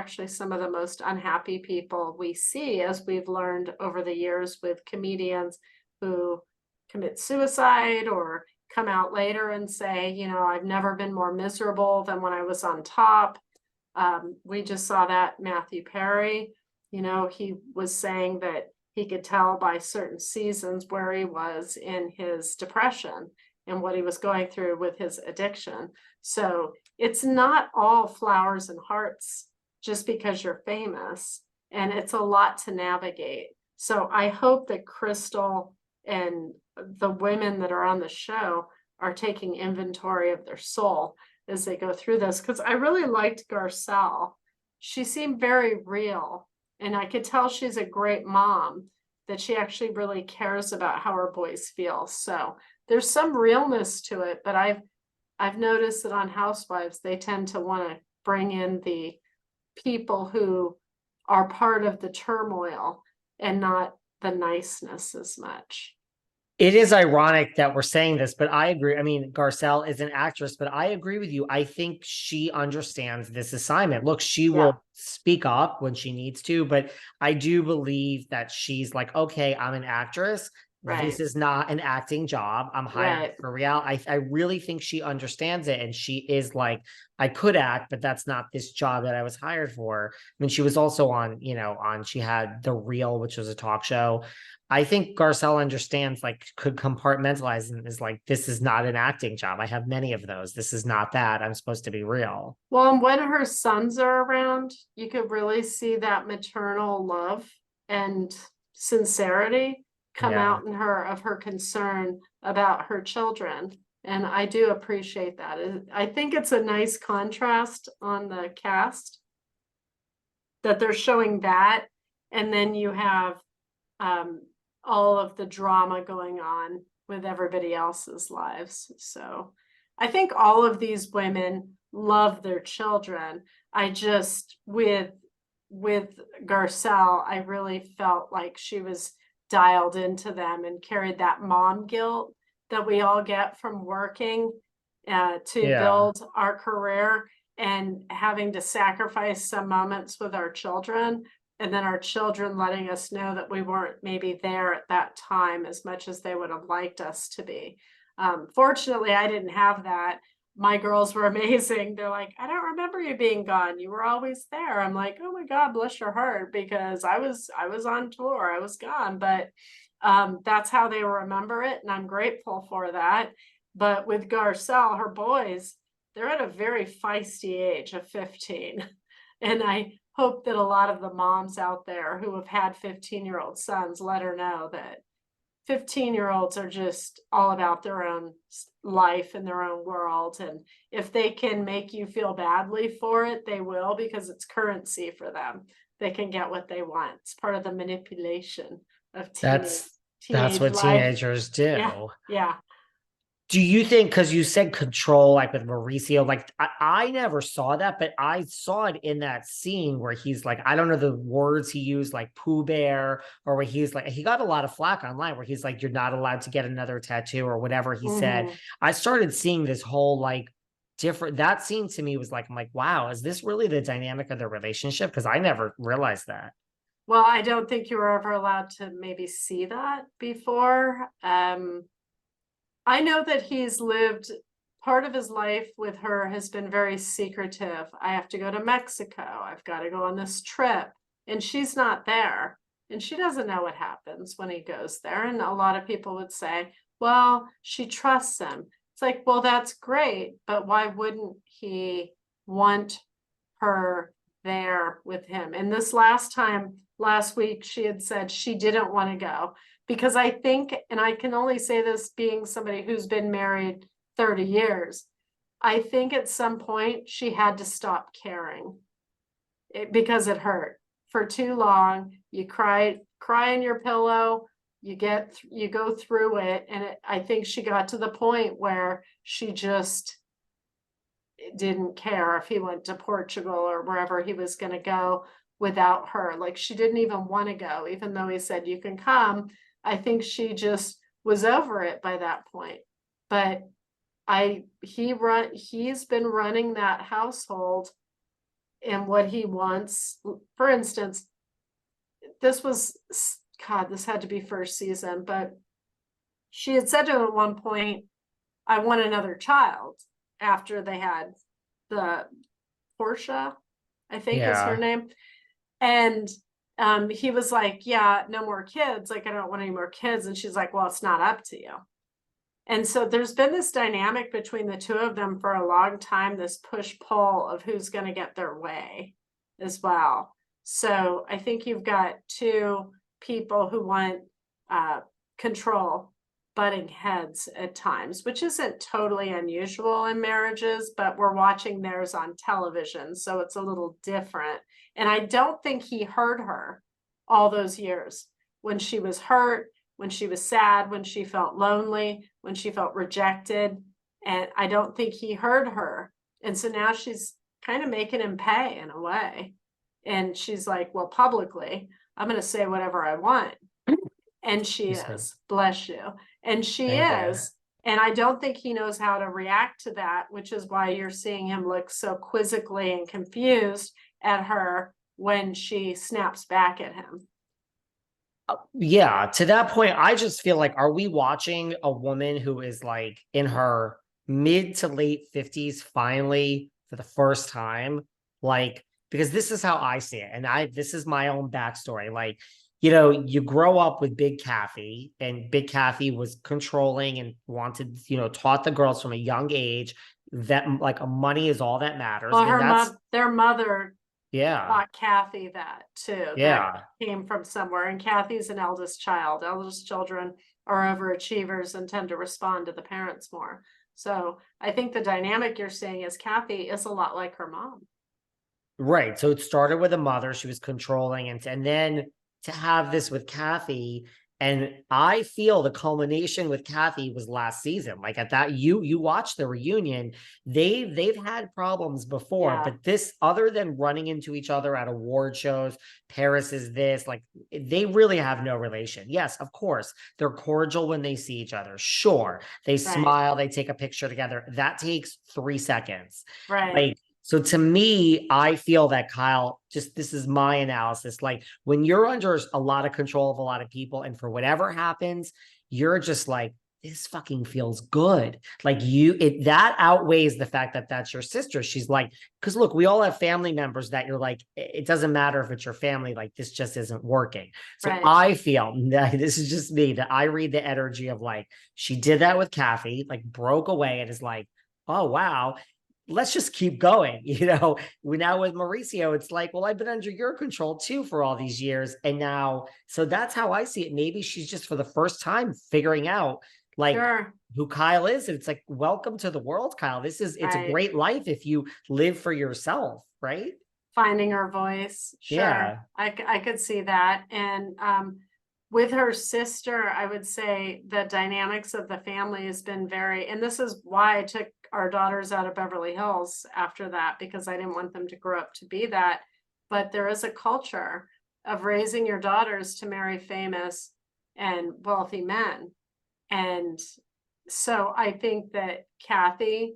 actually some of the most unhappy people we see, as we've learned over the years with comedians who commit suicide or come out later and say, you know, I've never been more miserable than when I was on top. We just saw that Matthew Perry, you know, he was saying that he could tell by certain seasons where he was in his depression and what he was going through with his addiction. So it's not all flowers and hearts just because you're famous, and it's a lot to navigate. So I hope that Crystal and the women that are on the show are taking inventory of their soul as they go through this, because I really liked Garcelle. She seemed very real, and I could tell she's a great mom, that she actually really cares about how her boys feel. So there's some realness to it, but I've noticed that on Housewives, they tend to want to bring in the people who are part of the turmoil and not the niceness as much. It is ironic that we're saying this, but I agree. I mean, Garcelle is an actress, but I agree with you. I think she understands this assignment. Look, she will speak up when she needs to, but I do believe that she's like, okay, I'm an actress. Right. This is not an acting job. I'm hired for reality. I really think she understands it. And she is like, I could act, but that's not this job that I was hired for. I mean, she was also on, you know, she had The Real, which was a talk show. I think Garcelle understands, like, could compartmentalize and is like, this is not an acting job. I have many of those. This is not that. I'm supposed to be real. Well, and when her sons are around, you could really see that maternal love and sincerity come out in her, of her concern about her children. And I do appreciate that. I think it's a nice contrast on the cast that they're showing that. And then you have all of the drama going on with everybody else's lives. So I think all of these women love their children. I just, with Garcelle, I really felt like she was dialed into them and carried that mom guilt that we all get from working to build our career and having to sacrifice some moments with our children, and then our children letting us know that we weren't maybe there at that time as much as they would have liked us to be. Fortunately, I didn't have that. My girls were amazing. They're like, I don't remember you being gone. You were always there. I'm like, oh my God, bless your heart, because I was on tour. I was gone, but that's how they remember it, and I'm grateful for that. But with Garcelle, her boys, they're at a very feisty age of 15. And I hope that a lot of the moms out there who have had 15-year-old sons let her know that 15-year-olds are just all about their own life and their own world. And if they can make you feel badly for it, they will, because it's currency for them. They can get what they want. It's part of the manipulation of teenage that's what life. Teenagers do. Yeah. Do you think, because you said control, like with Mauricio, like I never saw that, but I saw it in that scene where he's like, I don't know the words he used, like Pooh Bear, or where he's like, he got a lot of flack online where he's like, you're not allowed to get another tattoo or whatever he said. I started seeing this whole like different, that scene to me was like, I'm like, wow, is this really the dynamic of their relationship? Because I never realized that. Well, I don't think you were ever allowed to maybe see that before. I know that he's lived part of his life with her has been very secretive. I have to go to Mexico. I've got to go on this trip. And she's not there. And she doesn't know what happens when he goes there. And a lot of people would say, well, she trusts him. It's like, well, that's great. But why wouldn't he want her there with him? And this last week, she had said she didn't want to go. Because I think, and I can only say this being somebody who's been married 30 years, I think at some point she had to stop caring because it hurt for too long. You cry in your pillow, you go through it. And I think she got to the point where she just didn't care if he went to Portugal or wherever he was going to go without her. Like, she didn't even want to go, even though he said, you can come. I think she just was over it by that point. But he's been running that household and what he wants. For instance, this had to be first season, but she had said to him at one point, I want another child, after they had the Portia, I think is her Yeah. name. And he was like, yeah, no more kids. Like, I don't want any more kids. And she's like, well, it's not up to you. And so there's been this dynamic between the two of them for a long time, this push pull of who's going to get their way as well. So I think you've got two people who want control butting heads at times, which isn't totally unusual in marriages, but we're watching theirs on television, so it's a little different. And I don't think he heard her all those years, when she was hurt, when she was sad, when she felt lonely, when she felt rejected. And I don't think he heard her. And so now she's kind of making him pay in a way. And she's like, well, publicly, I'm going to say whatever I want. And she is, bless you. And she is. And I don't think he knows how to react to that, which is why you're seeing him look so quizzically and confused at her when she snaps back at him. Yeah, to that point, I just feel like, are we watching a woman who is like in her mid to late 50s finally for the first time? Like, because this is how I see it. And this is my own backstory. Like, you know, you grow up with Big Kathy, and Big Kathy was controlling and wanted, you know, taught the girls from a young age that like money is all that matters. Well, And their mother yeah, taught Kathy that too. yeah. That came from somewhere. And Kathy's an eldest child. Eldest children are overachievers and tend to respond to the parents more. So I think the dynamic you're seeing is Kathy is a lot like her mom. Right. So it started with a mother, she was controlling, and then to have this with Kathy. And I feel the culmination with Kathy was last season. Like at that, you watch the reunion, they've had problems before, Yeah. but this, other than running into each other at award shows, Paris is this, like they really have no relation. Yes, of course, they're cordial when they see each other. Sure. They smile, they take a picture together. That takes 3 seconds. Right. Like, so to me, I feel that Kyle, just this is my analysis. Like when you're under a lot of control of a lot of people, and for whatever happens, you're just like, this fucking feels good. Like that outweighs the fact that that's your sister. She's like, because look, we all have family members that you're like, it doesn't matter if it's your family, like this just isn't working. So I feel that this is just me, that I read the energy of like, she did that with Kathy, like broke away and is like, oh, wow, let's just keep going. You know, now with Mauricio, it's like, well, I've been under your control too for all these years. And now, so that's how I see it. Maybe she's just for the first time figuring out like who Kyle is. And it's like, welcome to the world, Kyle. It's a great life if you live for yourself, right? Finding her voice. Sure. Yeah. I could see that. And with her sister, I would say the dynamics of the family has been and this is why I took our daughters out of Beverly Hills after that, because I didn't want them to grow up to be that. But there is a culture of raising your daughters to marry famous and wealthy men. And so I think that Kathy,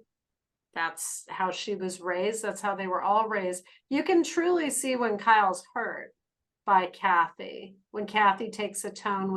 that's how she was raised. That's how they were all raised. You can truly see when Kyle's hurt by Kathy, when Kathy takes a tone